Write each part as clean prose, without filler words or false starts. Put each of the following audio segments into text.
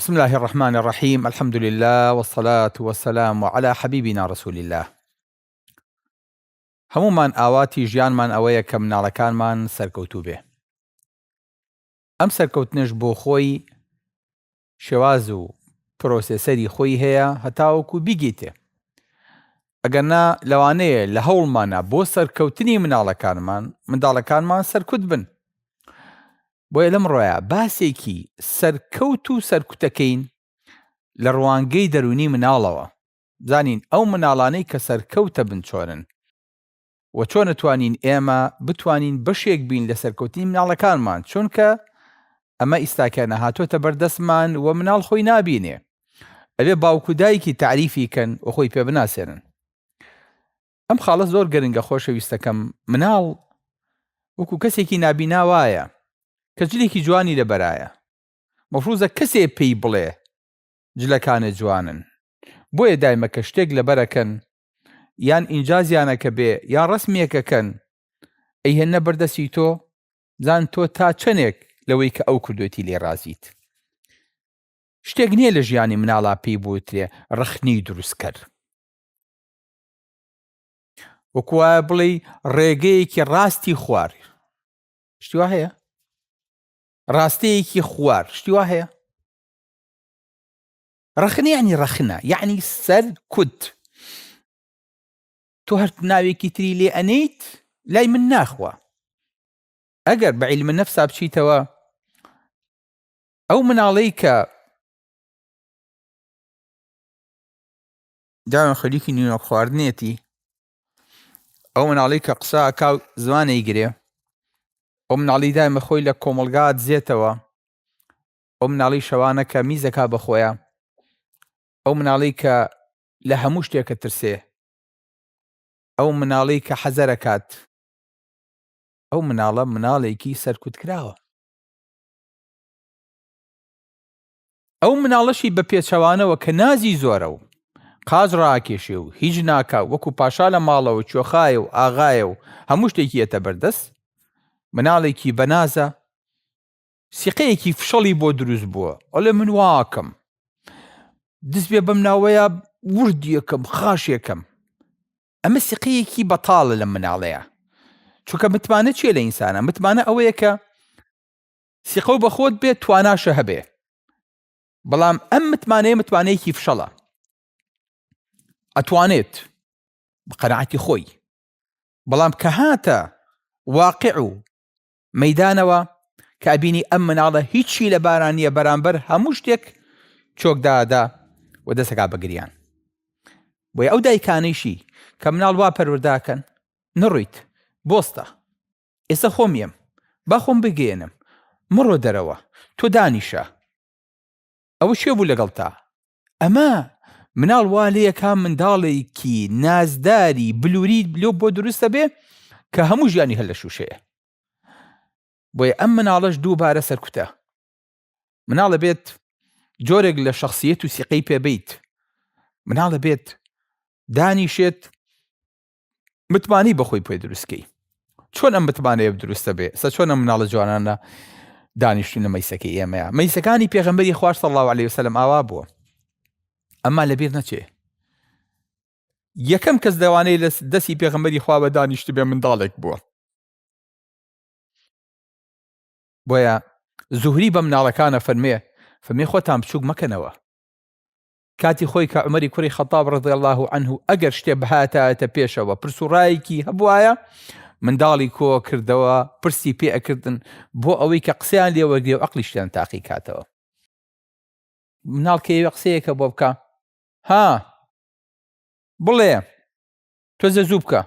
بسم الله الرحمن الرحيم، الحمد لله والصلاة والسلام على حبيبنا رسول الله. هەموومان ئاواتی ژیانمان ئەوەیە کە مناڵەکانمان سەرکەوتوو بێ. ئەم سەرکەوتنش بۆ خۆی شێواز و پرۆسێسەری خۆی هەیە هەتاوەکو بیگیتێ. ئەگەرنا لەوانەیە لە هەوڵمانە بۆ سەرکەوتنی منداڵەکانمان سەرکوت بن. بۆیە لەم ڕۆیە باسێکی سەرکەوت و سەرکوتەکەین لە ڕوانگەی دەرونی مناڵەوە. زانین ئەو مناڵانەی کە سەرکەوتە بن چۆنن و چۆن نتوانین ئێمە بتوانین بەشێک بین لە سەرکەوتنی مناڵەکانمان، چونکە ئەمە ئیستاکە نەهاتۆتە بەردەستمان و مناڵ خۆی نابینێ. ئەبێ باوکو دایکی تعریفیکەن و خۆی پێ بناسێنن. ئەم خاڵە زۆر گرنگە خۆشەویستەکەم. مناڵ وەکو کەسێکی نابینا وایە کە جلێکی جوانی لەبەرایە. مەفروزە کەسێ پێی بڵێ جلەکانت جوانن. بۆیە دایمە کە شتێک لەبەرەکەن یان ئینجازیانەکە بێ یان ڕسمێکەکەن ئەی هێنە بەردەستی تۆ، زان تۆ تا چەندێک لەوەی کە ئەو کردوێتی لێ رازیت. شتێک نییە لە ژیانی مناڵا پێی بوترێ ڕخنی دروستکەر. وەکوایە بڵێ ڕێگەیەکی ڕاستی خوار. شتی وا هەیە؟ ڕاستەیەکی خوار شتی وا هەیە؟ ڕخنی یعنی ڕەخنە، یعنی سەرکوت. تۆ هەر ناوێکی تری لێ ئەنەیت لای من ناخوا. ئەگەر بە عیلمە نەفسا بچیتەوە، ئەو مناڵەی کە داوێن خەریکی نوێنە خواردنێتی، ئەو مناڵەی کە قسە ئەکا و زوانەی گرێ، ئەو مناڵی دایمە خۆی لە کۆمەڵگا دزێتەوە، ئەو مناڵی شەوانە کە میزەکا بەخۆیە، ئەو مناڵی کە لە هەموو شتێکە ترسێ، ئەو مناڵی کە حەزەرەکات، ئەو مناڵە مناڵێکی سەرکوت کراوە. ئەو مناڵەشی بە پێچەوانەوە کە نازی زۆرە و قاز ڕاکێشێ و هیچ ناکا وەکو پاشا لە ماڵەوە کوێخایە و ئاغایە و هەموو شتێکی ئێتە بەردەست، مناڵێکی بەنازە، سیقەیەکی فشەڵی بۆ دروست بووە، ئەڵێ من واکەم، دەست بێ بەم ناوەیە وردیەکەم خاشێکەم. ئەمە سیقەیەکی بەتاڵە لە مناڵەیە، چونکە متمانە چیە لە ئینسانە؟ متمانە ئەوەیە کە سیقە و بەخۆت بێت تواناشە هەبێ، بەڵام ئەم متمانەیەکی فشەڵە. ئەتوانێت بە قەناعەتی خۆی، بەڵام کە هاتە واقع و مەیدانەوە کە ئەبینی ئەم مناڵە هیچی لە بارانیە بەرامبەر هەموو شتێک چۆکدادا و دەسەکا بەگریان. بۆیە ئەو دایکانەیشی کە مناڵ وا پەروەرداکەن، نڕۆیت بۆستە، ئێستا خۆمیم با خۆم بگێنم، مڕۆ دەرەوە، تۆ دانیشە. ئەوە شێ بوو لەگەڵ تا؟ ئەمە مناڵ وا لەیەکا منداڵێکی نازداری بلووری لۆ بۆ دروستە بێ کە هەموو ژیانی هەر لە شوشەیە. بۆیە ئەم مناڵەش دووبارە سەرکوتە. مناڵە بێت جۆرێک لە شەخسیەت و سیقەی پێبیت، مناڵە بێت دانیشێت متمانی بەخۆی پێ دروستکەی. چۆن ئەم متمانەیە دروستە بێ؟ سە چۆن ئەم مناڵە جوانانە دانیشتونە مەیسەکەی ئێمەیە. مەیسەکانی پێغەمبەری خوا صلی الله علیه وسلم ئاوا بووە. ئەمما لەبیر نەچێ یەکەم کەس دەوانەی لە دەستی پێغەمبەری خوا بە دانیشت بێ منداڵێک بووە. بۆیە زوهری بە مناڵەکانە فەرمێ خۆتان بچووک مەکەنەوە. کاتی خۆی کە عومەری کوڕی خەتاب ڕەضی الله عنه ئەگەر شتێ بەهاتایەتە پێشەوە پرس و ڕایەکی هەبوایە، منداڵی کۆ کردەوە، پرسی پێ ئەکردن بۆ ئەوەی کە قسەیان لێ وەرگێ و عەقلیشیان تاقی کاتەوە. مناڵ کە ئێوە قسەیەکە بۆ بکە، ها بڵێ تۆ زوو بکە،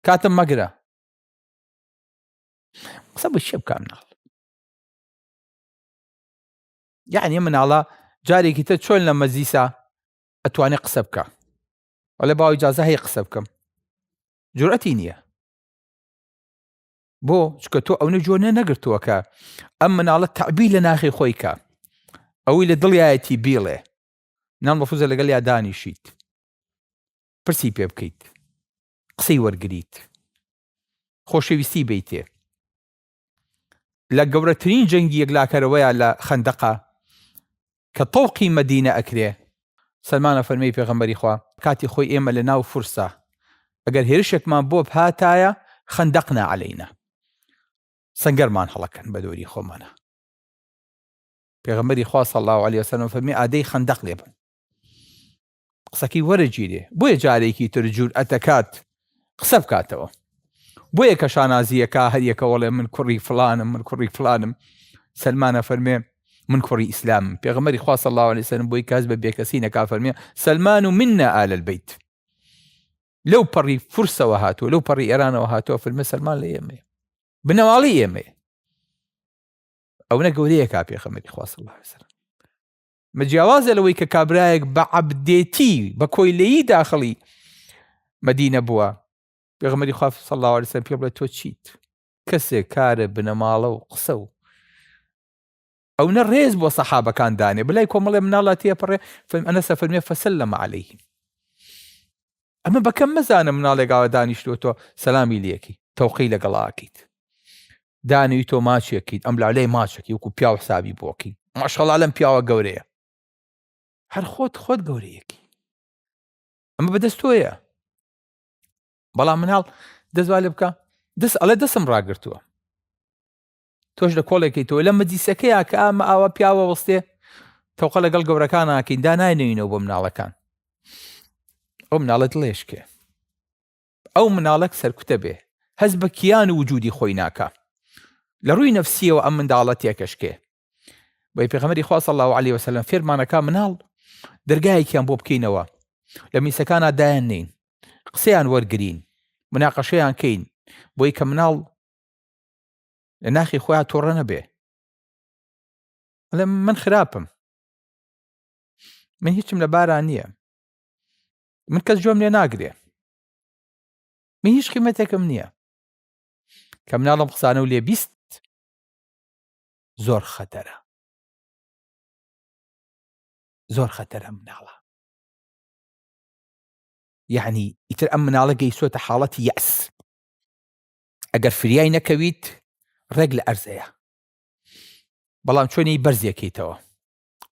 کاتم مەگرە. قسە بە چێ بکە مناڵ؟ یعنی مناڵە جارێکی تر چۆن لە مەزیسا ئەتوانێ قسە بکە، وەڵێ باوی ئیجازە هەیە قسە بکەم، جورئەتی نییە. بۆ چکە تۆ ئەو جۆرە نەگرتووە کە ئەم مناڵە تەعبیر لە ناخی خۆی کە ئەوەی لە دڵیایەتی بیڵێ. نان مەفروزە لەگەڵ یا دانیشیت، پرسی پێ بکەیت، قسەی وەرگریت، خۆشەویستی بیتێ. لە گەورەترین جەنگی یەکلاکەرەوەیە لە خەندەقە کە تەوقی مەدینە ئەکرێ. سەلمانە فەرمێی پێغەمبەری خوا کاتی خۆی ئێمە لە ناو فورسە ئەگەر هێرشێکمان بۆ بهاتایە خەندەقنا عەلەینا، سەنگەرمان هەڵەکەن بە دۆری خۆمانە. پێغەمبەری خوا صلی الله علیه وسلم فەرمی ئادەی خەندەق لێ بن. قسەکەی وەرەگیرێ، بۆیە جارێکی تر جورئەتەکات قسە بکاتەوە، بۆیە کە شانازیەکە هەر یەکە وەڵێ من کوڕی فڵانم، من کوڕی فڵانم. سەلمانە فەرمێ من کوڕی ئیسلامم. پێغەمبەری خوا صلی الله علیه وسلم بۆی کەس بە بێکەسی نەکا فەرمێ سەلمان و منا ئال البەیت، لەو پەڕی فورسەوە هاتووە، لەو پەڕی ئێرانەوە هاتووە، فەرمێ سەلمان لە ئێمەیە، بنەواڵی ئێمەیە. ئەوە گەورەیە کا پێغەمبەری خوا صلی الله علیه وسلم مەجیاوازە لەوەی کە کابرایەک بە عەبدێتی بە کۆیلەیی داخڵی مەدینە بووە. پێغەمبەری خوا صلی الله علیه وسلم پێ بڵێ تۆ چیت؟ کەسێک کارە بنەماڵە و قسە و ئەو نە ڕێز بۆ سەحابەکان دانێ، بلای کۆمەڵێ مناڵە تێپەڕێ. ئەنەسە فەرمێ فەسەلەمە عەلەیه، ئەمە بەکەم مەزانە مناڵێکاوە دانیشتووە تۆ سەلامی لێکی تەوقی لەگەڵاکەیت، دانوی تۆ ماچێکیت، ئەم لالەی ماچێکی وەکو پیاو حسابی بۆکی، ماشەڵڵا لەم پیاوە گەورەیە، هەر خۆت گەورەیەکی، ئەمە بەدەست تۆیە. بەڵام مناڵ دەست لێ بکە، دەست ئەڵێ دەستم ڕاگرتووە، تۆش لە کۆڵێکیتەوە لە مەجلیسەکەیە کە ئامە ئاوە پیاوە وەستێ تەوقە لەگەڵ گەورەکان ناکەین، دا ناینەوینەوە بۆ مناڵەکان. ئەو مناڵت لێشکێ، ئەو مناڵک سەرکوتە بێ، هەز بە کیان و وجودی خۆی ناکە، لە ڕووی نەفسیەوە ئەم منداڵە تێکەشکێ. بۆی پێغەمبەری خوا صلی الله علیه وسلم فێرمانەکە مناڵ دەرگایەکیان بۆ بکەینەوە، لە میسەکانە دایان نین، قسەیان وەرگرین، مناقەشەیان کەین، بۆی کە مناڵ لە ناخی خۆیان تۆڕە نەبێ. من خراپم، من هیچم لە باران نییە، من کەس جۆم لێ ناگرێ، من هیچ قیمەتێکم نییە. کە مناڵم قسانە و لێ بیست زۆر خەتەرە، زۆر خەتەرە مناڵە. یعنی ئیتر ئەم مناڵە گەیسۆتە حاڵەتی یەئس، ئەگەر فریای نەکەویت ڕێک لە ئەرزەیە. بەڵام چۆنی بەرزێکیتەوە،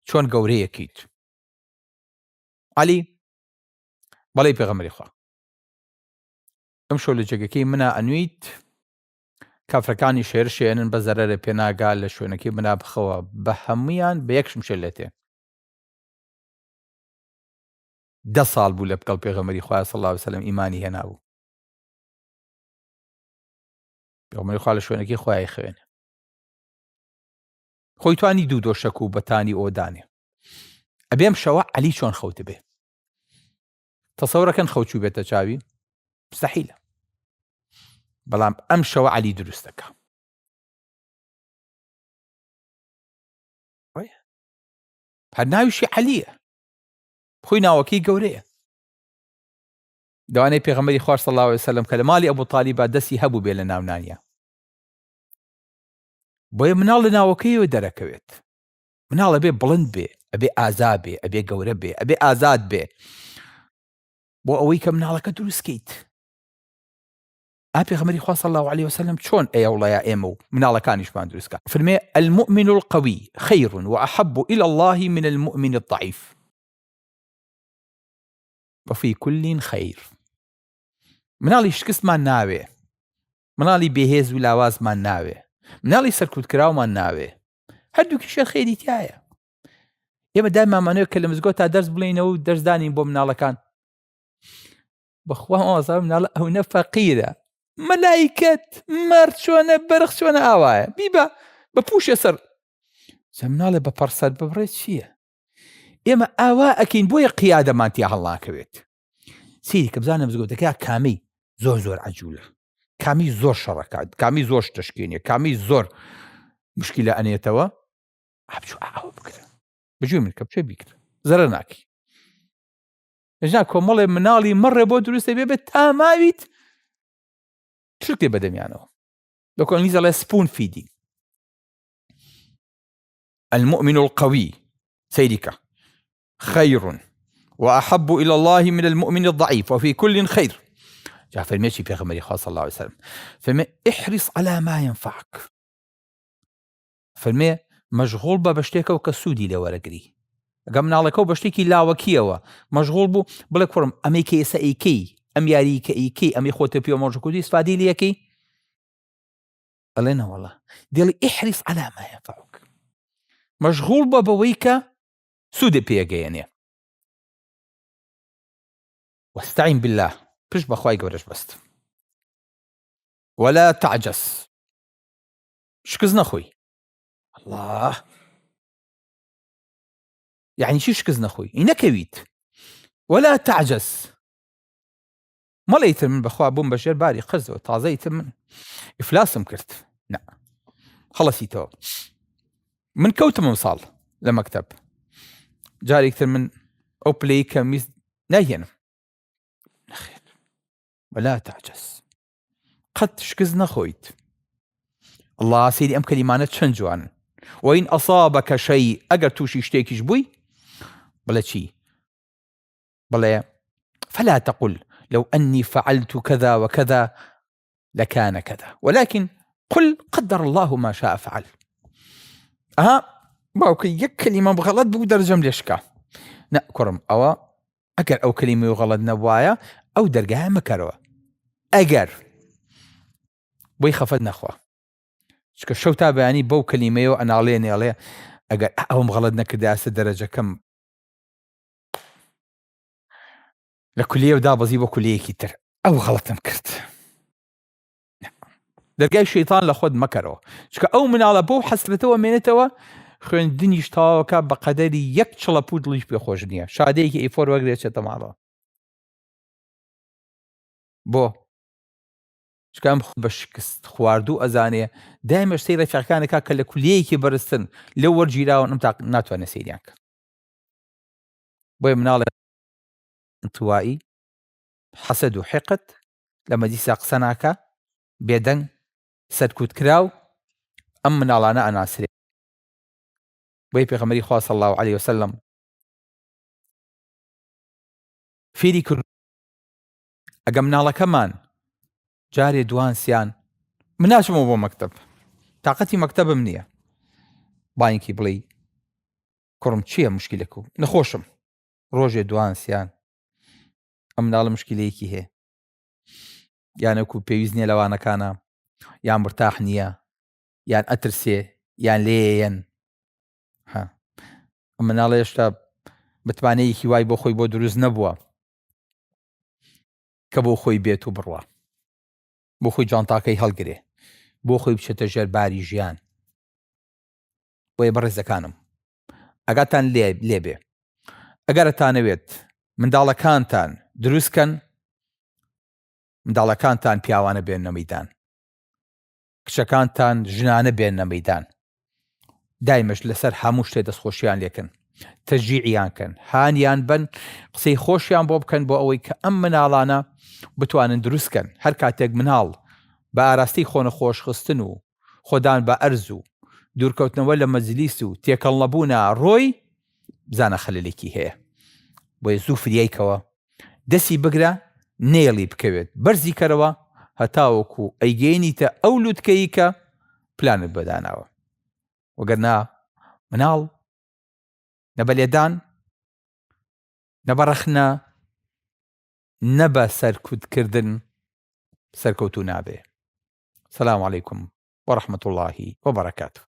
چۆن گەورەیەکیت. عەلی بەڵێ پێغەمبەری خوا ئەم شەو لە جێگەکەی منە ئەنوویت کافرەکانی شێر شێنن بە زەرەرە پێناگا لە شوێنەکەی منا بخەوە، بە هەموویان بە یەکشم شێلێتێ. 10 ساڵ بوو لە بگەڵ پێغەمبەری خوا صلی الله علیه وسلم ئیمانی هێنابوو. پێغەمبەری خوا لە شوێنەکەی خۆیای خوێنێ، خۆی توانی دوو دۆشەک و بەتانی ئۆدانێ. ئەبێم شەوە عەلی چۆن خەوتە بێ، تەسەورەکەن خەوچوو بێتە چاوی، مستەحیلە. بەڵام ئەم شەوە عەلی دروستەکە. هەر ناویشی عەلیە، خۆی ناوەکەی گەورەیە. دەوانەی پێغەمبەری خوا صلی الله علیه وسلم کە لە ماڵی ئەبوو تالیبا دەستی هەبوو بێ لە ناونانیە، بۆیە مناڵ لە ناوەکەیەوە دەرەکەوێت. مناڵ ئەبێ بڵند بێ، ئەبێ ئازا بێ، ئەبێ گەورە بێ، ئەبێ ئازاد بێ، بۆ ئەوەی کە مناڵەکە دروستکەیت. پێغەمبەری خوا صلی الله علیه وسلم چۆن ئێوڵەیە ئێمە و مناڵەکانیشمان دروستکە. فەرمێ المؤمن القوي خير وأحب إلى الله من المؤمن الضعيف وفي كل خير. مناڵی شکستمان ناوێ، مناڵی بێهێز و لاوازمان ناوێ، مناڵی سەرکوتکراومان ناوێ، هەردووکیشە خێری تایە. ئێمە دایمانمانەوێت کە لە مزگەوت تا دەرس بڵێنەوە و دەرسدانین بۆ مناڵەکان. بەخوا ئازار مناڵە ئەو نە فەقیرە، مەلایکەت مەرد چۆنە بەرخ چۆنە ئاوایە، بیبە بە پوشە سەر مناڵە بە پەرسەر ببڕێت چییە؟ ئێمە ئاوا ئەکەین بۆیە قیادەمان تیا هەڵناکەوێت. سیری کە بزانە مزگەوتەکە کامی زۆر عەجوولە، کامی زۆر شەڕەکات، کامی زۆر شتەشکێنێ، کامی زۆر مشکلە ئەنێتەوە، ئابچوو ئاوە بکرە بەجوێ من کە بچێ بیکرە زەرە ناکی. ئەژنا کۆمەڵێ مناڵی مەڕێ بۆ دروستە بێت تا ماویت شرکێ بەدەمیانەوە. بە کۆنگلیزی دەڵێ سپون فیدینگ. المؤمن القوي سيرك خير وأحب إلى الله من المؤمن الضعيف وفي كل خير. جاء فرميتي في غمري خاص صلى الله عليه وسلم فما احرص على ما ينفعك. فرمي مشغول ببشتك وكسودي لورقري ئەگە مناڵەکە و بە شتێکی لاوەکیەوە مەشغوڵ بوو بڵێ کوڕم ئەمەی کە ئێستا ئەیکەی ئەم یاری کە ئەیکەی ئەمەی خۆتە پێوە مۆژەکوتی ئیسفادەی لێ یەکەی ئەڵێ نەوەڵڵا دێڵی ئیحریص عەلا ما ينفعک مەشغوڵ بە بەوەی کە سوودێ پێگەیەنێ واستعین بالله پشت بەخوای گەورەش بەست ولا تعجز شکست نەخۆی الله يعني چی شکست نەخۆی نەکەویت ولا تعجز مەڵێیتر من بەخوا بووم بە ژێر باری قەرزەوە تازەیتر من ئیفلاسم کرد نە خەڵەسیتەوە من کەوتمە ساڵ لە مەکتەب جارێکتر من ئەو پلەی کە میز ناهێنم نەخێر ولا تعجز قەت شکست نەخۆیت الله سەیری ئەم کەلیمانە چەند جوانن وإن أصابك شيء ئەگەر تووشی شتێکیش بووی بڵێ چی بڵێ فلا تقل لو أني فعلت كذا وكذا لكان كذا ولكن قل قدر الله ما شاء فعل باوکە یەک کەلیمە بغەڵەت بوو دەرجەم لێشکا نە کوڕم ئەوە ئەگەر ئەو کەلیمەی غەڵەت نەبوایە ئەو دەرگایە مەکەرەوە ئەگەر بۆی خەفەت نەخوا چکە شەو تا بەیانی بەو کەلیمەیەوە ئەناڵێنێڵێ ئەگەر ئەوم غەڵەت نەکردایە دەرەجەکەم لە کولیە دابەزی بۆ کولیەیەکی تر ئەو غەڵەتم کرد دەرگای شەیتان لە خۆت مەکەرەوە چکە ئەو مناڵە بۆ حەسرەتەوە مێنێتەوە خوێندنیش تاوەکە بە قەدەری یەک چڵەپوو دڵیش پێخۆش نییە شادەیەکی ئیفۆر وەگرێتێتە ماڵەوە بۆ چکە ئەم بە شکست خواردوو ئەزانێ دایمە شتەی ڕێفیقەکانێکا کە لە کولیەیەکی بەرزترن لەو وەرگیراون ئەم ناتوانێت سەیریان کە بۆیە مناڵێ انتوایی حەسەد و حقد لە مەجلیسا قسە ناکە بێدەنگ سەرکوت کراو ئەم مناڵانە ئەناسرێ بۆیە پێغەمبەری خوا صلی الله علیه وسلم فێری کرد ئەگە مناڵەکەمان جارێ دوانسیان من ناچمەوە بۆ مەکتەب تاقەتی مەکتەبم نییە باینکی بڵێ کوڕم چییە مشکلێک و نەخۆشم ڕۆژێ دوانسیان ئەم مناڵە مشکلەیەکی هەیە یانەکو پێویست نییە لەوانەکانە یان مرتاح نییە یان ئەترسێ یان لێیەن ئەم مناڵە هێشتا بتوانەیەکی وای بۆ خۆی بۆ دروست نەبووە کە بۆ خۆی بێت و بڕوە بۆ خۆی جانتاکەی هەڵگرێ بۆ خۆی بچێتە ژێر باری ژیان بۆیە بەڕێزەکانم ئەگاتان لێبێ ئەگەرتانەوێت منداڵەکانتان دروستکەن منداڵەکانتان پیاوانە بێنە مەیدان کچەکانتان ژنانە بێنە مەیدان دایمەش لەسەر هەموو شتێ دەستخۆشیان لێکن تەشجیعیان کەن هانیان بن قسەی خۆشیان بۆ بکەن بۆ ئەوەی کە ئەم مناڵانە بتوانن دروستکەن هەر کاتێک مناڵ بە ئاراستی خۆنە خۆشخستن و خۆدان بە ئەرز و دوورکەوتنەوە لە مەجلیس و تێکەڵ نەبوونە ڕۆی بزانە خەلەلێکی هەیە بۆیە زوو فریایکەوە دەستی بگرە نێڵی بکەوێت بەرزی کەرەوە هەتاوەکو ئەیگەێنیتە ئەو لووتکەی کە پلانت بەداناوە وەگەرنا مناڵ نەبە لێدان نەبە ڕەخنە نەبە سەرکوتکردن سەرکەوتوو نابێ. سەلام عەلەیکوم وەڕەحمەتوڵڵاهی وەبەرەکاتوه.